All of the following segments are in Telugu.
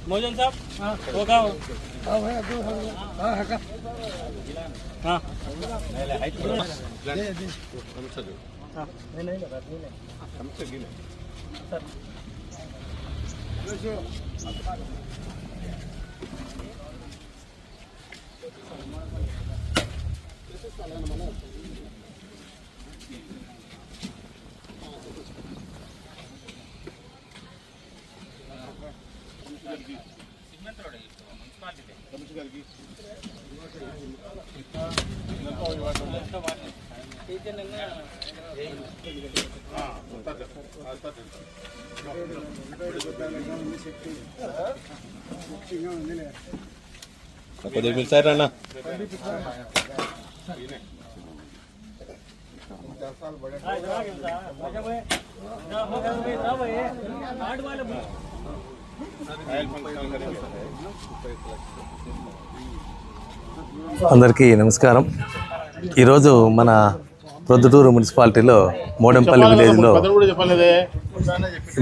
मोहन साहब वो गाँव हाँ కొద్దిగా పిలిచారన్నా అందరికీ నమస్కారం. ఈరోజు మన ప్రొద్దుటూరు మున్సిపాలిటీలో మోడంపల్లి విలేజ్లో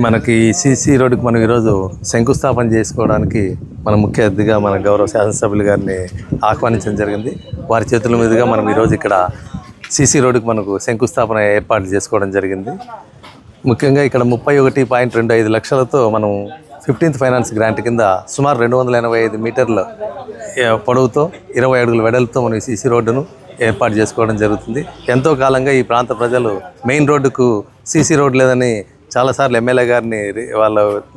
మనకి సీసీ రోడ్డుకి మనం ఈరోజు శంకుస్థాపన చేసుకోవడానికి మన ముఖ్య అతిథిగా మన గౌరవ శాసనసభ్యులు గారిని ఆహ్వానించడం జరిగింది. వారి చేతుల మీదుగా మనం ఈరోజు ఇక్కడ సీసీ రోడ్డుకి మనకు శంకుస్థాపన ఏర్పాట్లు చేసుకోవడం జరిగింది. ముఖ్యంగా ఇక్కడ 31.25 లక్షలతో మనం 15th ఫైనాన్స్ గ్రాంట్ కింద సుమారు 285 మీటర్ల పొడవుతో 20 అడుగుల వెడల్పుతో మనం ఈ సీసీ రోడ్డును ఏర్పాటు చేసుకోవడం జరుగుతుంది. ఎంతో కాలంగా ఈ ప్రాంత ప్రజలు మెయిన్ రోడ్డుకు సీసీ రోడ్ లేదని చాలాసార్లు ఎమ్మెల్యే గారిని వాళ్ళ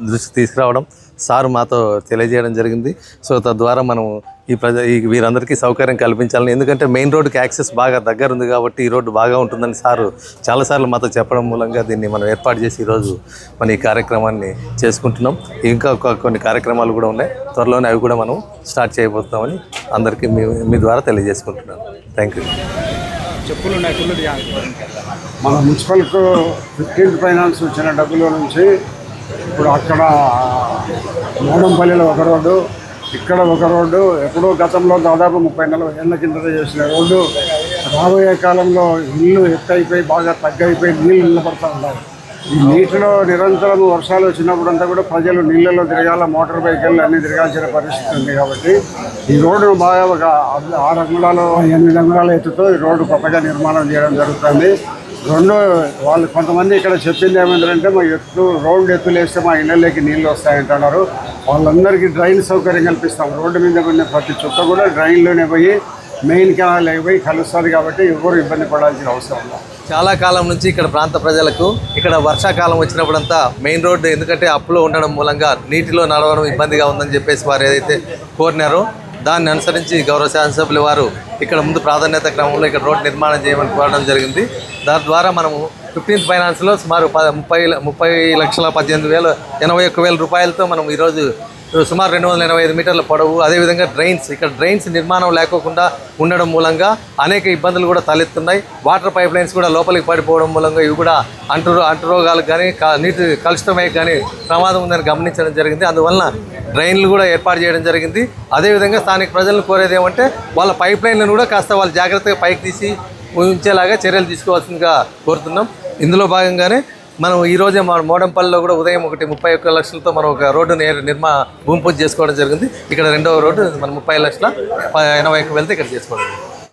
దృష్టి తీసుకురావడం సారు మాతో తెలియజేయడం జరిగింది. సో తద్వారా మనం ఈ వీరందరికీ సౌకర్యం కల్పించాలని, ఎందుకంటే మెయిన్ రోడ్డుకి యాక్సెస్ బాగా దగ్గర ఉంది కాబట్టి ఈ రోడ్డు బాగా ఉంటుందని సారు చాలాసార్లు మాతో చెప్పడం మూలంగా దీన్ని మనం ఏర్పాటు చేసి ఈరోజు మన ఈ కార్యక్రమాన్ని చేసుకుంటున్నాం. ఇంకా కొన్ని కార్యక్రమాలు కూడా ఉన్నాయి, త్వరలోనే అవి కూడా మనం స్టార్ట్ చేయబోతున్నామని అందరికీ మీ ద్వారా తెలియజేసుకుంటున్నాను. Thank you. మన మున్సిపల్కు 15th ఫైనాన్స్ వచ్చిన డబ్బుల నుంచి ఇప్పుడు అక్కడ మోడంపల్లిలో ఒక రోడ్డు, ఇక్కడ ఒక రోడ్డు, ఎప్పుడో గతంలో దాదాపు 30-40 ఏళ్ళ కింద చేసిన రోడ్డు రాబోయే కాలంలో ఇల్లు ఎత్తైపోయి బాగా తగ్గైపోయి నీళ్ళు నిలబడుతూ ఉంటాయి. ఈ నీటిలో నిరంతరం వర్షాలు వచ్చినప్పుడంతా కూడా ప్రజలు నీళ్ళలో తిరగాల, మోటార్ బైకులు అన్నీ తిరగాల్సిన పరిస్థితి ఉంది. కాబట్టి ఈ రోడ్డును బాగా ఒక 6 అంగుళాలు 8 అంగుళాల ఎత్తుతో ఈ రోడ్డు కొత్తగా నిర్మాణం చేయడం జరుగుతుంది. వాళ్ళు కొంతమంది ఇక్కడ చెప్పింది ఏమైందంటే మా రోడ్డు ఎత్తులేస్తే మా ఇళ్ళలోకి నీళ్ళు వస్తాయంటున్నారు. వాళ్ళందరికీ డ్రైన్ సౌకర్యం కల్పిస్తాం. రోడ్డు మీద ఉన్న ప్రతి చుక్క కూడా డ్రైన్లోనే పోయి మెయిన్ కెనాల్ పోయి కలుస్తుంది. కాబట్టి ఎవరు ఇబ్బంది పడాల్సిన అవసరం లేదు. చాలా కాలం నుంచి ఇక్కడ ప్రాంత ప్రజలకు ఇక్కడ వర్షాకాలం వచ్చినప్పుడంతా మెయిన్ రోడ్డు ఎందుకంటే అప్పులో ఉండడం మూలంగా నీటిలో నడవడం ఇబ్బందిగా ఉందని చెప్పేసి వారు ఏదైతే కోరినారో దాన్ని అనుసరించి గౌరవ శాసనసభ్యులు వారు ఇక్కడ ముందు ప్రాధాన్యత క్రమంలో ఇక్కడ రోడ్డు నిర్మాణం చేయమని కోరడం జరిగింది. దాని ద్వారా మనము 15th ఫైనాన్స్లో సుమారు 30,18,081,000 రూపాయలతో మనం ఈరోజు సుమారు 285 మీటర్ల పొడవు, అదేవిధంగా డ్రైన్స్ నిర్మాణం లేకోకుండా ఉండడం మూలంగా అనేక ఇబ్బందులు కూడా తలెత్తున్నాయి. వాటర్ పైప్ లైన్స్ కూడా లోపలికి పడిపోవడం మూలంగా ఇవి కూడా అంటురోగాలకు కానీ నీటి కలుషితమై కానీ ప్రమాదం ఉందని గమనించడం జరిగింది. అందువలన డ్రైన్లు కూడా ఏర్పాటు చేయడం జరిగింది. అదేవిధంగా స్థానిక ప్రజలను కోరేది ఏమంటే వాళ్ళ పైప్ లైన్లను కూడా కాస్త వాళ్ళు జాగ్రత్తగా పైకి తీసి ఉంచేలాగా చర్యలు తీసుకోవాల్సిందిగా కోరుతున్నాం. ఇందులో భాగంగానే మనం ఈరోజే మన మోడంపల్లిలో కూడా ఉదయం 31 లక్షలతో మనం ఒక రోడ్డు భూమి పూజ చేసుకోవడం జరిగింది. ఇక్కడ రెండవ రోడ్డు మనం 30,80,000 ఇక్కడ చేసుకోవడం జరిగింది.